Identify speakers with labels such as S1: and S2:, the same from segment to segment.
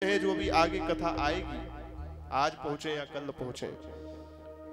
S1: है जो भी आगे कथा आएगी, आज पहुंचे या कल पहुंचे,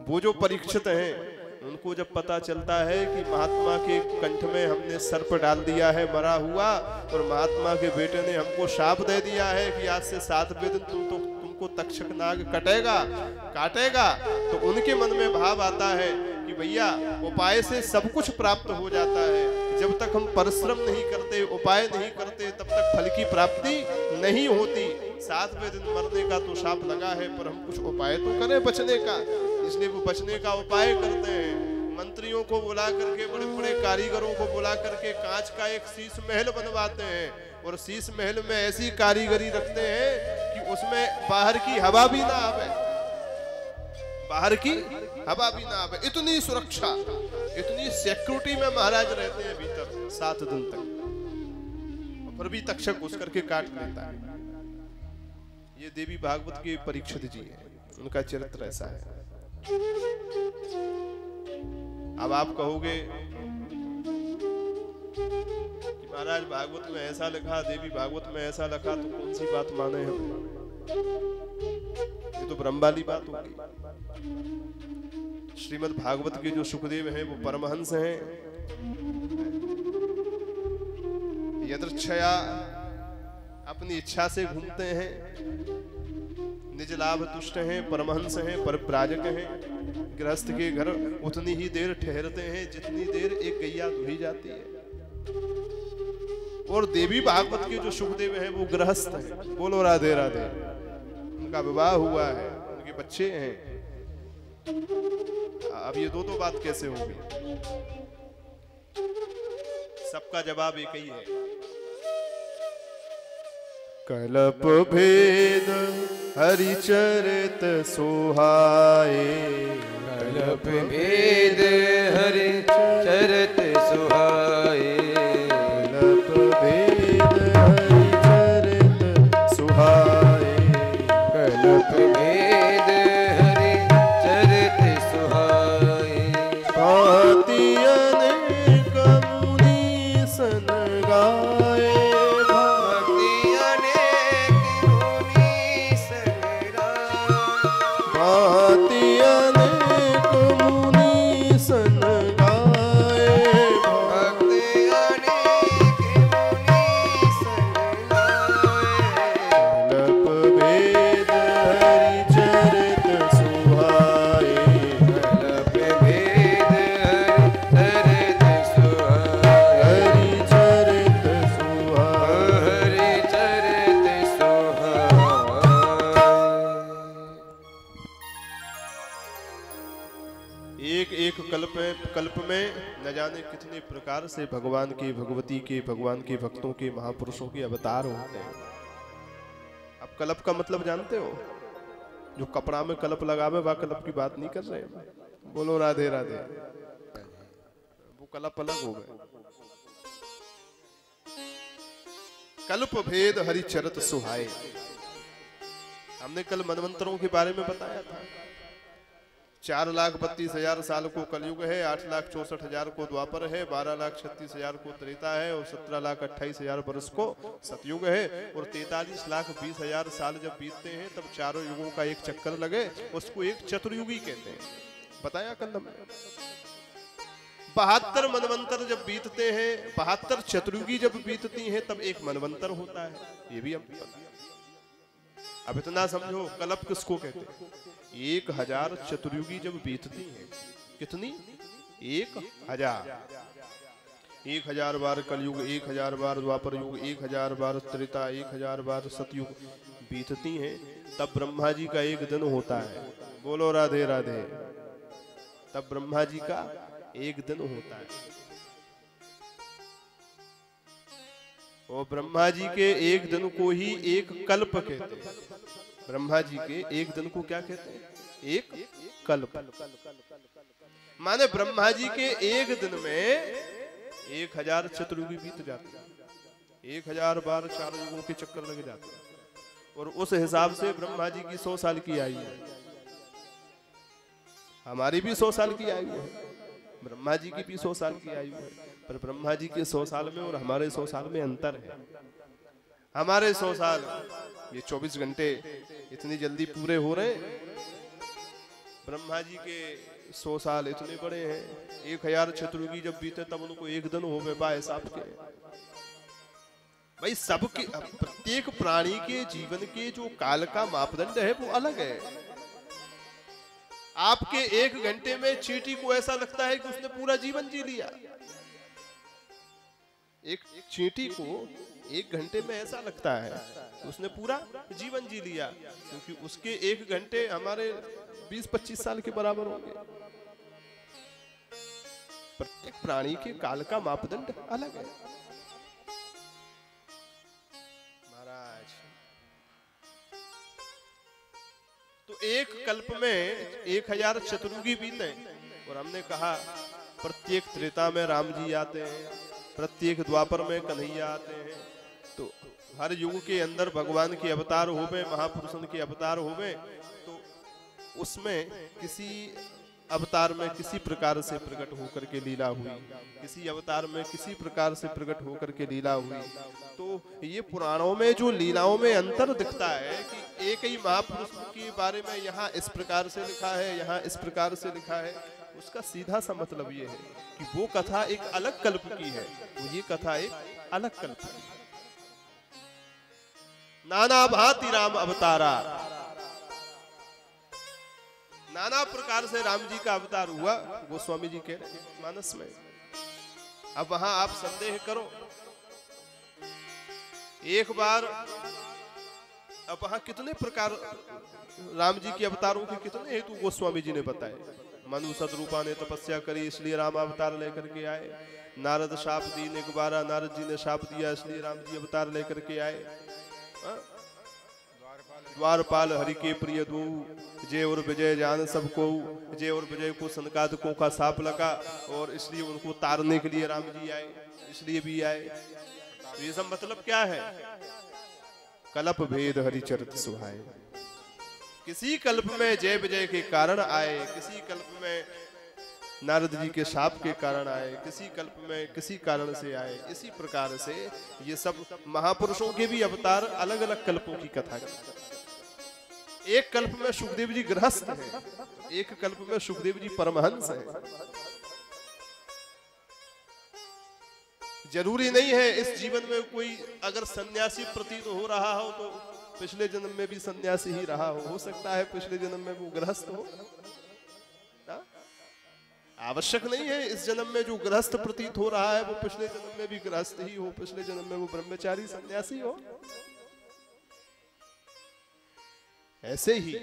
S1: वो जो परीक्षित हैं उनको जब पता चलता है कि महात्मा के कंठ में हमने सर्प डाल दिया है मरा हुआ, और महात्मा के बेटे ने हमको शाप दे दिया है कि आज से 7वें दिन तुमको तक्षक नाग काटेगा, तो उनके मन में भाव आता है कि भैया उपाय से सब कुछ प्राप्त हो जाता है, जब तक हम परिश्रम नहीं करते, उपाय नहीं करते, तब तक फल की प्राप्ति नहीं होती। 7वें दिन मरने का तो शाप लगा है, पर हम कुछ उपाय तो करें बचने का, इसलिए वो बचने का उपाय करते हैं। मंत्रियों को बुला करके, बड़े बड़े कारीगरों को बुला करके कांच का एक शीश महल बनवाते हैं, और शीश महल में ऐसी कारीगरी रखते हैं कि उसमें बाहर की हवा भी ना आवे, बाहर की हवा भी ना आवे। इतनी सुरक्षा, इतनी सिक्योरिटी में महाराज रहते हैं भीतर 7 दिन तक, फिर भी तक्षक घुस करके काट लेता है। ये देवी भागवत के परीक्षित जी हैं, उनका चरित्र ऐसा है। अब आप कहोगे कि महाराज भागवत में ऐसा लिखा, देवी भागवत में ऐसा लिखा, तो कौन सी बात माने हम? ये तो ब्रह्म वाली बात होगी। श्रीमद् भागवत के जो सुखदेव हैं वो परमहंस हैं, यदृच्छया अपनी इच्छा से घूमते हैं, निज लाभ तुष्ट हैं, परमहंस हैं, परिव्राजक हैं, गृहस्थ के घर उतनी ही देर ठहरते हैं जितनी देर एक गैया दुही जाती है। और देवी भागवत के जो सुखदेव हैं वो गृहस्थ हैं, बोलो राधे राधे, उनका विवाह हुआ है, उनके बच्चे हैं। अब ये दो बात कैसे होगी? सबका जवाब एक ही है, कल्प भेद हरिचरित सुहाए,
S2: कल्प भेद हरिचरित सुहाए,
S1: कल्प भेद हरिचरित सुहाए,
S2: कल्प भेद हरिचरित सुहाए,
S1: भांति अनेक मुनि सन गाए, कल्प में न जाने कितने प्रकार से भगवान के, भगवती के, भगवान के भक्तों के, महापुरुषों के अवतार होते हैं। अब कल्प का मतलब जानते हो? जो कपड़ा में कल्प लगावे वह कल्प की बात नहीं कर रहे, बोलो राधे राधे, वो कल्प अलग हो गए। कल्प भेद हरिचरित सुहाए, हमने कल मनवंतरों के बारे में बताया था। 4,32,000 साल को कलयुग है, 8,64,000 को द्वापर है, 12,36,000 को त्रेता है, और 17,28,000 वर्ष को सतयुग है, और 43,20,000 साल जब बीतते हैं तब चारों युगों का एक चक्कर लगे, उसको एक चतुर्युगी कहते हैं। बताया कल हमने। 72 मनवंतर जब बीतते हैं, 72 चतुर्युगी जब बीतती हैं, तब एक मनवंतर होता है। ये भी अब इतना समझो, कल्प किसको कहते हैं? 1000 चतुर्युगी जब बीतती हैं, कितनी? 1000। 1000 बार कलयुग, 1000 बार द्वापर युग, 1000 बार त्रेता, 1000 बार सतयुग बीतती हैं, तब ब्रह्मा जी का एक दिन होता है। बोलो राधे राधे। तब ब्रह्मा जी का एक दिन होता है, और ब्रह्मा जी के एक दिन को ही एक कल्प कहते हैं। ब्रह्मा जी के एक दिन को क्या कहते हैं? एक कल्प। माने ब्रह्मा जी के एक दिन में 1000 चतुर्युगी बीत जाती है, 1000 बार चार युगों के चक्कर लग जाते हैं, और उस हिसाब से ब्रह्मा जी की 100 साल की आयु है, हमारी भी 100 साल की आयु है, ब्रह्मा जी की भी 100 साल की आयु है, पर ब्रह्मा जी के 100 साल में और हमारे 100 साल में अंतर है। हमारे 100 साल, ये 24 घंटे इतनी जल्दी पूरे हो रहे हैं। ब्रह्मा जी के 100 साल इतने बड़े हैं। 1000 चतुर्युगी जब बीते तब उनको एक दिन हो गए हिसाब के। भाई सबके, प्रत्येक प्राणी के जीवन के जो काल का मापदंड है वो अलग है। आपके 1 घंटे में चींटी को ऐसा लगता है कि उसने पूरा जीवन जी लिया। एक चींटी को 1 घंटे में ऐसा लगता है उसने पूरा जीवन जी लिया, क्योंकि उसके 1 घंटे हमारे 20-25 साल के बराबर होंगे। प्रत्येक प्राणी के काल का मापदंड अलग है महाराज। तो एक कल्प में 1000 चतुर्युगी बीते, और हमने कहा प्रत्येक त्रेता में राम जी आते हैं, प्रत्येक द्वापर में कन्हैया आते हैं। तो हर युग के अंदर भगवान के अवतार होवे, महापुरुषों के अवतार होवे, तो उसमें किसी अवतार में किसी प्रकार से प्रकट होकर के लीला हुई, किसी अवतार में किसी प्रकार से प्रकट होकर के लीला हुई। तो ये पुराणों में जो लीलाओं में अंतर दिखता है कि एक ही महापुरुष के बारे में यहाँ इस प्रकार से लिखा है, यहाँ इस प्रकार से लिखा है, उसका सीधा सा मतलब ये है कि वो कथा एक अलग कल्प की है, वो ये कथा एक अलग कल्प की है। नाना भांति राम अवतारा, नाना प्रकार से राम जी का अवतार हुआ, गोस्वामी जी के मानस में। अब वहां आप संदेह करो, एक बार, अब वहां कितने प्रकार राम जी के अवतारों के कितने हेतु गोस्वामी जी ने बताए। मनु सदरूपा ने तपस्या करी इसलिए राम अवतार लेकर के आए। नारद शाप दी ने गुबारा, नारद जी ने शाप दिया इसलिए राम जी अवतार लेकर के आए। द्वारपाल हरि के प्रिय दो, जय और विजय जान सबको, जय और विजय को सनकादिकों का साप लगा, और इसलिए उनको तारने के लिए राम जी आए, इसलिए भी आए। तो ये सब मतलब क्या है? कल्प भेद हरिचरित सुहाए। किसी कल्प में जय विजय के कारण आए, किसी कल्प में नारद जी के शाप के कारण आए, किसी कल्प में किसी कारण से आए। इसी प्रकार से ये सब महापुरुषों के भी अवतार अलग अलग कल्पों की कथा की। एक कल्प में सुखदेव जी गृहस्थ हैं, एक कल्प में सुखदेव जी परमहंस हैं। जरूरी नहीं है इस जीवन में कोई अगर सन्यासी प्रतीत हो रहा हो तो पिछले जन्म में भी सन्यासी ही रहा हो सकता है पिछले जन्म में वो गृहस्थ हो। आवश्यक नहीं है इस जन्म में जो गृहस्थ प्रतीत हो रहा है वो पिछले जन्म में भी गृहस्थ ही हो, पिछले जन्म में वो ब्रह्मचारी सन्यासी हो। ऐसे ही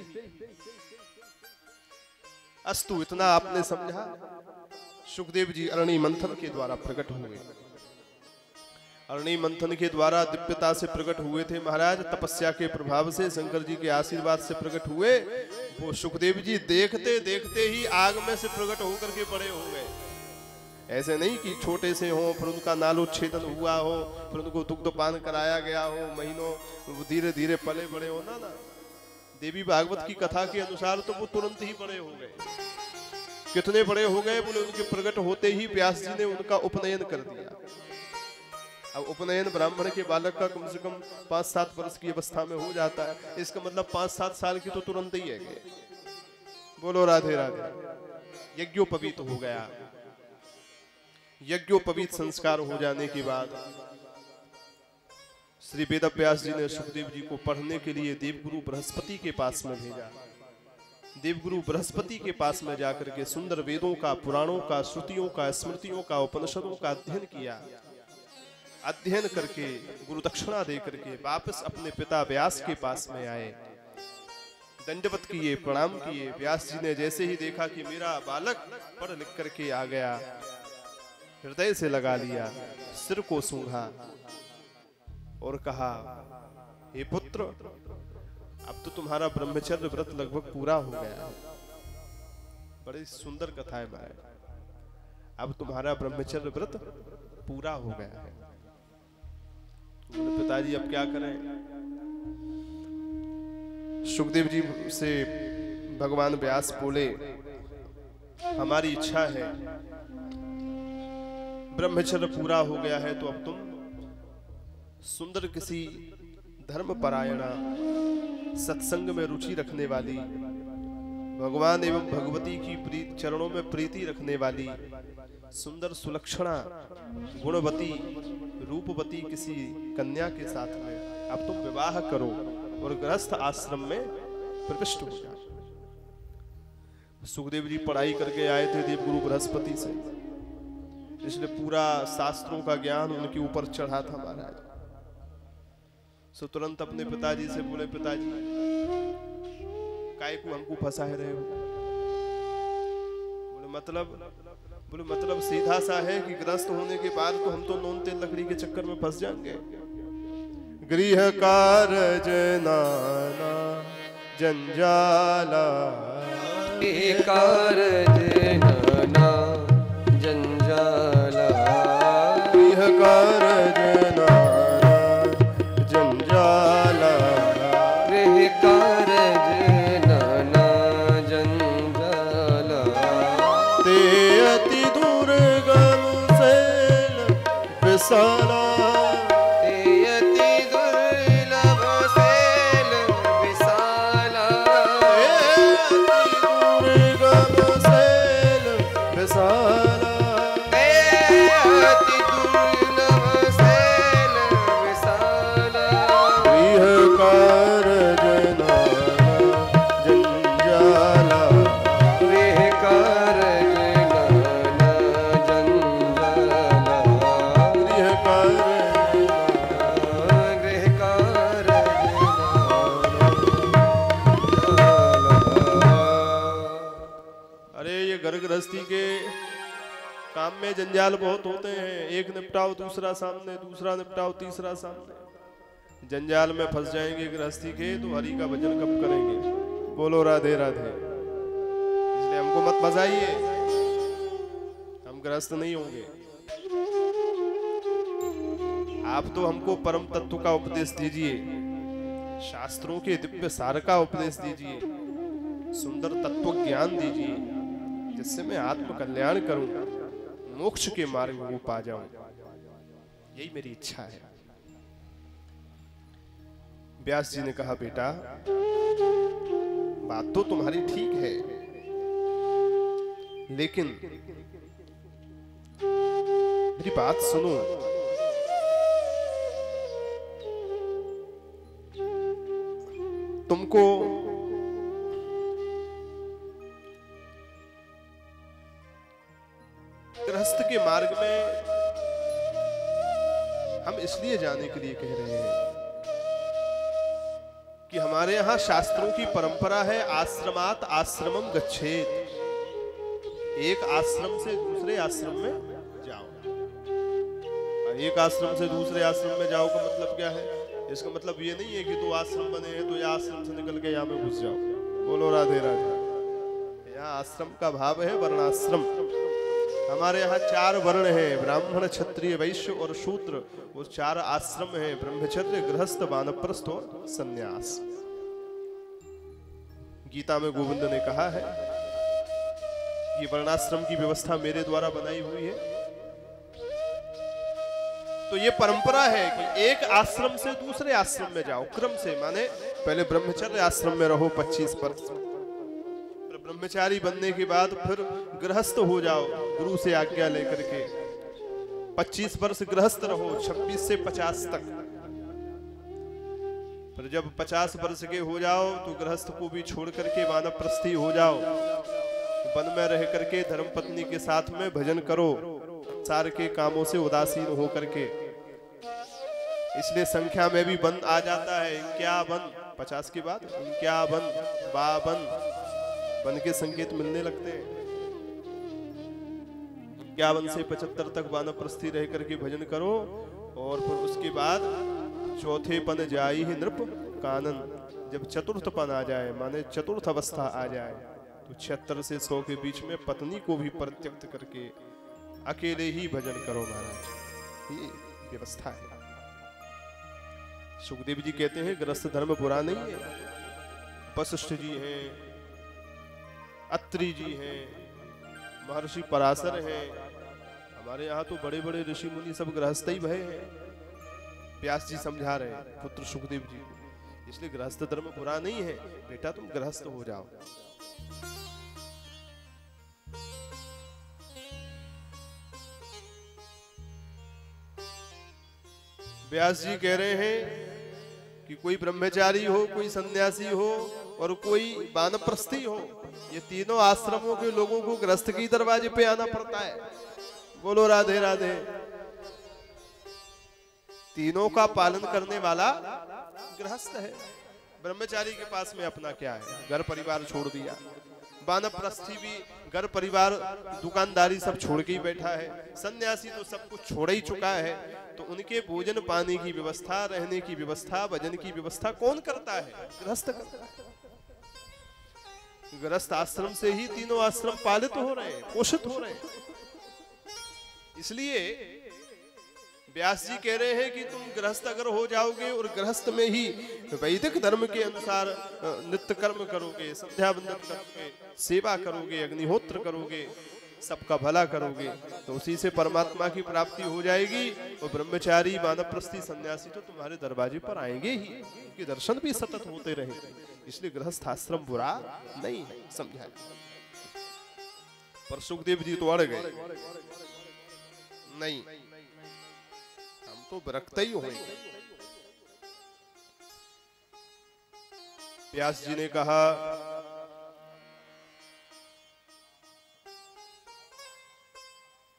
S1: अस्तु, इतना आपने समझा। सुखदेव जी अरणी मंथन के द्वारा प्रकट हुए, अरणी मंथन के द्वारा दिव्यता से प्रकट हुए थे महाराज। तपस्या के प्रभाव से, शंकर जी के आशीर्वाद से प्रकट हुए। वो सुखदेव जी देखते देखते ही आग में से प्रकट होकर के बड़े हो गए। ऐसे नहीं कि छोटे से हो फिर उनका नालोच्छेदन हुआ हो, फिर उनको दुग्धपान कराया गया हो, महीनों धीरे धीरे पले बड़े हो ना। देवी भागवत की कथा के अनुसार तो वो तुरंत ही बड़े हो गए। कितने बड़े हो गए बोले, उनके प्रकट होते ही व्यास जी ने उनका उपनयन कर दिया। अब उपनयन ब्राह्मण के बालक का कम से कम 5-7 वर्ष की अवस्था में हो जाता है, इसका मतलब 5-7 साल की तो तुरंत ही है। बोलो राधे राधे। यज्ञोपवीत हो गया। यज्ञोपवीत संस्कार हो जाने के बाद श्री वेदव्यास जी ने सुखदेव जी को पढ़ने के लिए देवगुरु बृहस्पति के पास में भेजा। देवगुरु बृहस्पति के पास में जाकर के सुंदर वेदों का, पुराणों का, श्रुतियों का, स्मृतियों का, उपनिषदों का अध्ययन किया। अध्ययन करके गुरु दक्षिणा दे करके वापस अपने पिता व्यास के पास में आए। दंडवत किए, प्रणाम किए। व्यास जी ने जैसे ही देखा कि मेरा बालक पढ़ लिख करके आ गया, हृदय से लगा लिया, सिर को सूंघा और कहा, हे पुत्र, अब तो तुम्हारा ब्रह्मचर्य व्रत लगभग पूरा हो गया। बड़ी सुंदर कथा है महाराज। अब तुम्हारा ब्रह्मचर्य व्रत पूरा हो गया है। पिताजी अब क्या करें? सुखदेव जी से भगवान व्यास बोले, हमारी इच्छा है, ब्रह्मचर्य पूरा हो गया है तो अब तुम सुंदर किसी धर्म परायणा, सत्संग में रुचि रखने वाली, भगवान एवं भगवती की चरणों में प्रीति रखने वाली, सुंदर सुलक्षणा गुणवती रूपवती किसी कन्या के साथ में अब तुम विवाह करो और गृहस्थ आश्रम में प्रविष्ट हो जाओ। सुखदेव जी पढ़ाई करके आए थे देवगुरु बृहस्पति से, इसलिए पूरा शास्त्रों का ज्ञान उनके ऊपर चढ़ा था महाराज। सो तुरंत अपने पिताजी से बोले, पिताजी काय को हमको फंसा रहे हो? बोले मतलब सीधा सा है कि ग्रस्त होने के बाद तो हम तो नून तेल लकड़ी के चक्कर में फंस जाएंगे। गृह कारज नाना जंजाला,
S2: कारज नाना जंजाला,
S1: गृह कारज नाना जंजाला,
S2: गृह कारज नाना जंजाला,
S1: ते अति दुर्गम शैल विशाला,
S2: ते अति दुर्लभ शैल विशाला,
S1: दुर्गम शैल विशाला,
S2: अति दुर्लभ शैल विशाला,
S1: गृह कारज नाना जंजाला,
S2: गृह कारज नाना जंजाला,
S1: गृह कारज
S2: गृह कारज
S1: अरे ये घर गृहस्थी के काम में जंजाल बहुत होते हैं। एक निपटाओ दूसरा सामने, दूसरा निपटाओ तीसरा सामने। जंजाल में फंस जाएंगे गृहस्थी के तो हरि का भजन कब करेंगे? बोलो राधे राधे। इसलिए हमको मत फंसाइए, हम गृहस्थ नहीं होंगे। आप तो हमको परम तत्व का उपदेश दीजिए, शास्त्रों के दिव्य सार का उपदेश दीजिए, सुंदर तत्व ज्ञान दीजिए, जिससे मैं आत्म कल्याण करूं, मोक्ष के मार्ग को पा जाऊं। यही मेरी इच्छा है। व्यास जी ने कहा, बेटा बात तो तुम्हारी ठीक है, लेकिन मेरी बात सुनो। तुमको गृहस्थ के मार्ग में हम इसलिए जाने के लिए कह रहे हैं कि हमारे यहाँ शास्त्रों की परंपरा है, आश्रमात आश्रमम गच्छेत। एक आश्रम से दूसरे आश्रम में जाओ। और एक आश्रम से दूसरे आश्रम में जाओ का मतलब क्या है? इसका मतलब ये नहीं है कि दो आश्रम बने हैं तो ये आश्रम से निकल के यहाँ में घुस जाओ। बोलो राधे राधे। यहाँ आश्रम का भाव है वर्णाश्रम। हमारे यहाँ 4 वर्ण हैं, ब्राह्मण क्षत्रिय वैश्य और शूद्र। वो 4 आश्रम हैं, ब्रह्मचर्य गृहस्थ वानप्रस्थ और संन्यास। गीता में गोविंद ने कहा है ये वर्णाश्रम की व्यवस्था मेरे द्वारा बनाई हुई है। तो ये परंपरा है कि एक आश्रम से दूसरे आश्रम में जाओ, क्रम से। माने पहले ब्रह्मचर्य आश्रम में रहो 25 वर्ष, ब्रह्मचारी बनने के बाद फिर गृहस्थ हो जाओ गुरु से आज्ञा लेकर के। 25 वर्ष गृहस्थ रहो, 26 से 50 तक। फिर जब 50 वर्ष के हो जाओ तो गृहस्थ को भी छोड़ करके वानप्रस्थी हो जाओ। वन में रह करके धर्मपत्नी के साथ में भजन करो, संसार के कामों से उदासीन हो करके। इसलिए संख्या में भी वन आ जाता है, 51 50 के बाद 51 52 वन के संकेत मिलने लगते हैं। 51 से 75 तक वानप्रस्थी रह करके भजन करो और फिर उसके बाद चौथे पन जाई ही नृप कानन। जब चतुर्थ पन आ जाए, माने चतुर्थ अवस्था आ जाए, तो 76 से 100 के बीच में पत्नी को भी परित्यक्त करके अकेले ही भजन करो महाराज। ये व्यवस्था है। सुखदेव जी कहते हैं गृहस्थ धर्म बुरा नहीं है। वशिष्ठ जी हैं, अत्रि जी हैं, महर्षि पराशर हैं। हमारे यहाँ तो बड़े बड़े ऋषि मुनि सब गृहस्थ ही भय हैं। व्यास जी समझा रहे हैं पुत्र सुखदेव जी को। इसलिए गृहस्थ धर्म बुरा नहीं है बेटा, तुम गृहस्थ हो जाओ। व्यास जी कह रहे हैं कि कोई ब्रह्मचारी हो, कोई सन्यासी हो और कोई वानप्रस्थी हो, ये तीनों आश्रमों के लोगों को गृहस्थ के दरवाजे पे आना पड़ता है। बोलो राधे राधे। तीनों का पालन करने वाला गृहस्थ है। ब्रह्मचारी के पास में अपना क्या है, घर परिवार छोड़ दिया। वानप्रस्थी भी घर परिवार दुकानदारी सब छोड़ के ही बैठा है। सन्यासी तो सब कुछ छोड़ ही चुका है, तो उनके भोजन पानी की व्यवस्था, रहने की व्यवस्था, भजन की व्यवस्था कौन करता है? गृहस्थ करता है। गृहस्थ आश्रम से ही तीनों आश्रम पालित हो रहे हैं, पोषित हो रहे हैं। इसलिए व्यास जी कह रहे हैं कि तुम गृहस्थ अगर हो जाओगे और गृहस्थ में ही वैदिक धर्म के अनुसार नित्य कर्म करोगे, संध्या वंदन करोगे, सेवा करोगे, अग्निहोत्र करोगे, सबका भला करोगे, तो उसी से परमात्मा की प्राप्ति हो जाएगी। और ब्रह्मचारी, वानप्रस्थी, सन्यासी तो तुम्हारे दरवाजे पर आएंगे ही, उनके दर्शन भी सतत होते रहेंगे। इसलिए गृहस्थ आश्रम बुरा नहीं है, समझा। पर सुखदेव जी तो अड़ गए, नहीं हम तो विरक्त ही होंगे। व्यास जी ने कहा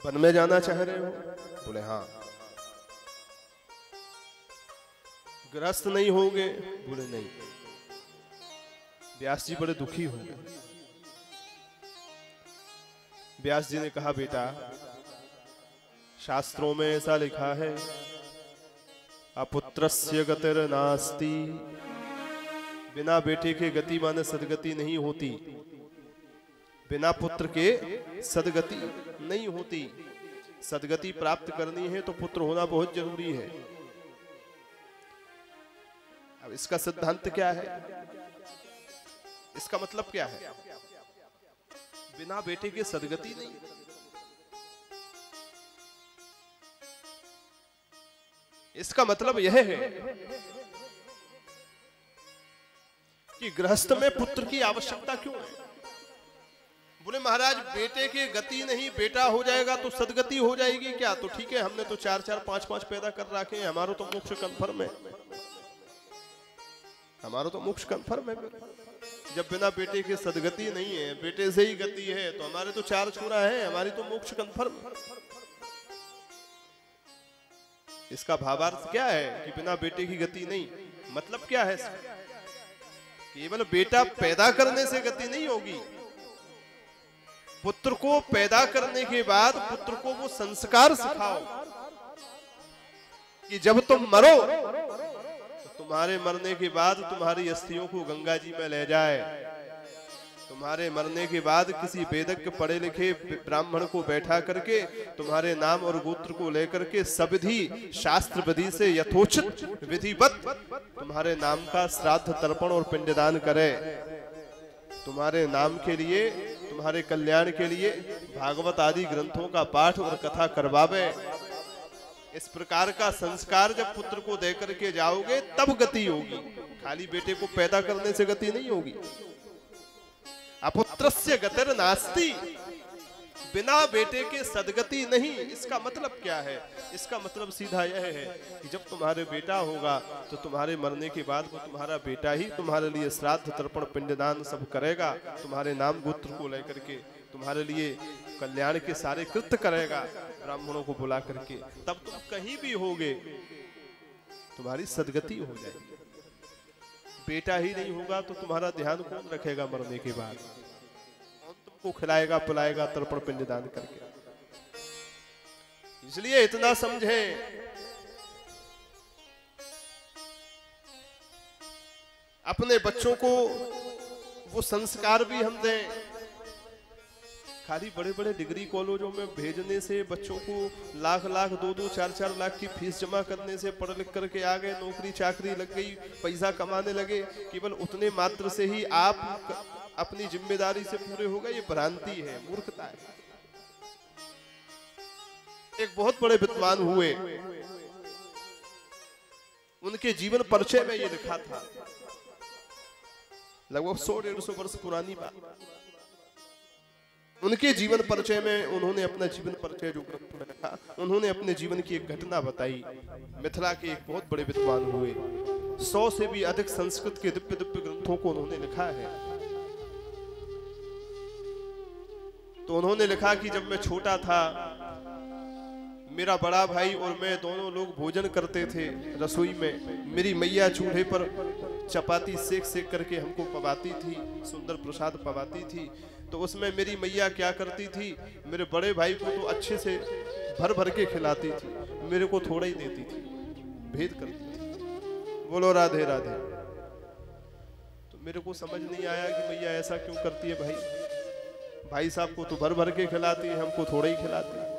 S1: वन में जाना चाह रहे हो? बोले हाँ। गृहस्थ नहीं होगे? बोले नहीं। व्यास जी बड़े दुखी हो गए। व्यास जी ने कहा बेटा, शास्त्रों में ऐसा लिखा है अपुत्रस्य गतिर्नास्ति, बिना बेटे के गति माने सदगति नहीं होती। बिना पुत्र के सदगति नहीं होती। सदगति प्राप्त करनी है तो पुत्र होना बहुत जरूरी है। अब इसका सिद्धांत क्या है? इसका मतलब क्या है? बिना बेटे के सदगति नहीं। इसका मतलब यह है कि गृहस्थ में पुत्र की आवश्यकता क्यों है? बोले महाराज बेटे के गति नहीं, बेटा हो जाएगा तो सदगति हो जाएगी क्या? तो ठीक है, हमने तो 4-4, 5-5 पैदा कर रखे हैं, हमारा तो मोक्ष कन्फर्म है, हमारा तो मोक्ष कन्फर्म है। जब बिना बेटे के सदगति नहीं है, बेटे से ही गति है, तो हमारे तो 4 छोरा है, हमारी तो मोक्ष कन्फर्म। इसका भावार्थ क्या है कि बिना बेटे की गति नहीं? मतलब क्या है? केवल बेटा पैदा करने से गति नहीं होगी। पुत्र को पैदा करने के बाद पुत्र को वो संस्कार सिखाओ कि जब तुम मरो तो तुम्हारे मरने के बाद तुम्हारी अस्थियों को गंगा जी में ले जाए। तुम्हारे मरने के बाद किसी वेदज्ञ पढ़े लिखे ब्राह्मण को बैठा करके तुम्हारे नाम और गोत्र को लेकर के सविधि शास्त्र विधि से यथोचित विधिवत तुम्हारे नाम का श्राद्ध तर्पण और पिंडदान करे। तुम्हारे नाम के लिए, तुम्हारे कल्याण के लिए भागवत आदि ग्रंथों का पाठ और कथा करवावे। इस प्रकार का संस्कार जब पुत्र को दे करके जाओगे तब गति होगी। खाली बेटे को पैदा करने से गति नहीं होगी। अपुत्रस्य गतिर्नास्ति, बिना बेटे के सदगति नहीं। इसका मतलब क्या है? इसका मतलब सीधा यह है कि जब तुम्हारे बेटा होगा तो तुम्हारे मरने के बाद वो तुम्हारा बेटा ही तुम्हारे लिए श्राद्ध तर्पण पिंडदान सब करेगा। तुम्हारे नाम गोत्र को लेकर के तुम्हारे लिए कल्याण के सारे कृत्य करेगा, ब्राह्मणों को बुला करके। तब तुम कहीं भी होगे तुम्हारी सदगति हो जाएगी। बेटा ही नहीं होगा तो तुम्हारा ध्यान कौन रखेगा मरने के बाद? कौन तुमको खिलाएगा पिलाएगा तर्पण पिंडदान करके? इसलिए इतना समझे, अपने बच्चों को वो संस्कार भी हम दें। खाली बड़े बड़े डिग्री कॉलेजों में भेजने से, बच्चों को लाख लाख 2-2, 4-4 लाख की फीस जमा करने से पढ़ लिख करके आ गए, नौकरी चाकरी लग गई, पैसा कमाने लगे, केवल उतने मात्र से ही आप अपनी जिम्मेदारी से पूरे हो गए, ये भ्रांति है, मूर्खता है। एक बहुत बड़े विद्वान हुए, उनके जीवन परिचय में ये लिखा था, लगभग 100-150 वर्ष पुरानी बात। उनके जीवन परिचय में उन्होंने अपना जीवन परिचय जो ग्रंथ में लिखा, उन्होंने अपने जीवन की एक घटना बताई। मिथिला के एक बहुत बड़े विद्वान हुए, 100 से भी अधिक संस्कृत के दिव्य दिव्य ग्रंथों को उन्होंने लिखा है। तो उन्होंने लिखा कि जब मैं छोटा था, मेरा बड़ा भाई और मैं दोनों लोग भोजन करते थे रसोई में। मेरी मैया चूल्हे पर चपाती सेक सेक करके हमको पवाती थी, सुंदर प्रसाद पवाती थी। तो उसमें मेरी मैया क्या करती थी, मेरे बड़े भाई को तो अच्छे से भर भर के खिलाती थी, मेरे को थोड़ा ही देती थी, भेद करती थी। बोलो राधे राधे। तो मेरे को समझ नहीं आया कि मैया ऐसा क्यों करती है। भाई साहब को तो भर भर के खिलाती है, हमको थोड़ा ही खिलाती है।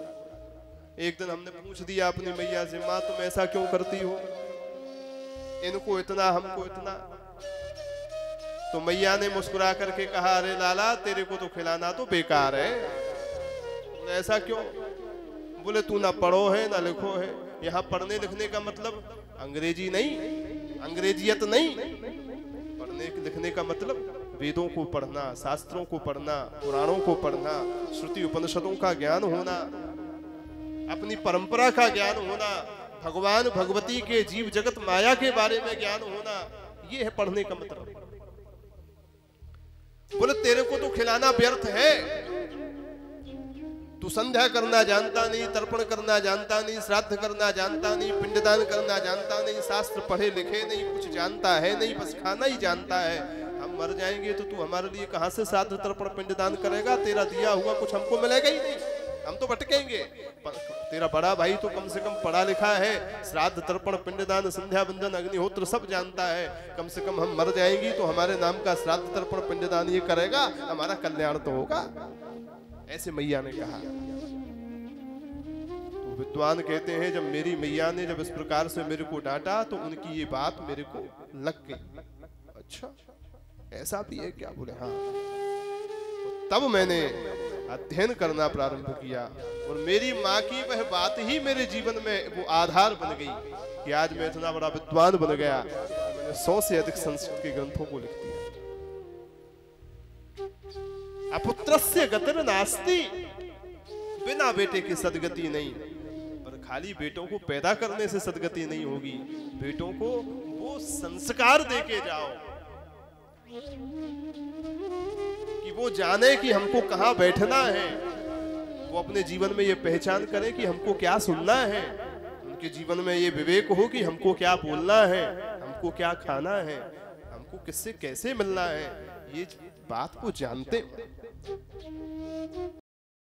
S1: एक दिन हमने पूछ दिया अपनी मैया से, माँ तुम ऐसा क्यों करती हो, इनको इतना हमको इतना। तो मैया ने मुस्कुरा करके कहा, अरे लाला तेरे को तो खिलाना तो बेकार है। ऐसा क्यों? बोले तू ना पढ़ो है ना लिखो है। यहाँ पढ़ने लिखने का मतलब अंग्रेजी नहीं, अंग्रेजियत नहीं। पढ़ने लिखने का मतलब वेदों को पढ़ना, शास्त्रों को पढ़ना, पुराणों को पढ़ना, श्रुति उपनिषदों का ज्ञान होना, अपनी परंपरा का ज्ञान होना, भगवान भगवती के जीव जगत माया के बारे में ज्ञान होना, ये है पढ़ने का मतलब। बोले तेरे को तो खिलाना व्यर्थ है, तू संध्या करना जानता नहीं, तर्पण करना जानता नहीं, श्राद्ध करना जानता नहीं, पिंडदान करना जानता नहीं, शास्त्र पढ़े लिखे नहीं, कुछ जानता है नहीं, बस खाना ही जानता है। हम मर जाएंगे तो तू हमारे लिए कहां से श्राद्ध तर्पण पिंडदान करेगा? तेरा दिया हुआ कुछ हमको मिलेगा ही नहीं, हम तो भटकेंगे। तेरा बड़ा भाई तो कम से कम पढ़ा लिखा है, श्राद्ध तर्पण पिंडदान संध्या बंदन अग्निहोत्र सब जानता है। कम से कम हम मर जाएंगी तो हमारे नाम का श्राद्ध तर्पण पिंडदान ये करेगा, हमारा कल्याण तो होगा। ऐसे मैया ने कहा। तो विद्वान कहते हैं जब मेरी मैया ने जब इस प्रकार से मेरे को डांटा तो उनकी ये बात मेरे को लग गई। अच्छा ऐसा भी है क्या? बोले हाँ। तब मैंने अध्ययन करना प्रारंभ किया और मेरी माँ की वह बात ही मेरे जीवन में वो आधार बन गई कि आज मैं इतना बड़ा विद्वान बन गया। मैंने 100 से अधिक संस्कृत के ग्रंथों को लिख दिया। अपुत्रस्य गतिर नास्ति, बिना बेटे की सदगति नहीं। पर खाली बेटों को पैदा करने से सदगति नहीं होगी, बेटों को वो संस्कार देके जाओ कि वो जाने कि हमको कहाँ बैठना है, वो अपने जीवन में ये पहचान करे कि हमको क्या सुनना है, उनके जीवन में ये विवेक हो कि हमको क्या बोलना है, हमको क्या खाना है, हमको किससे कैसे मिलना है, ये बात को जानते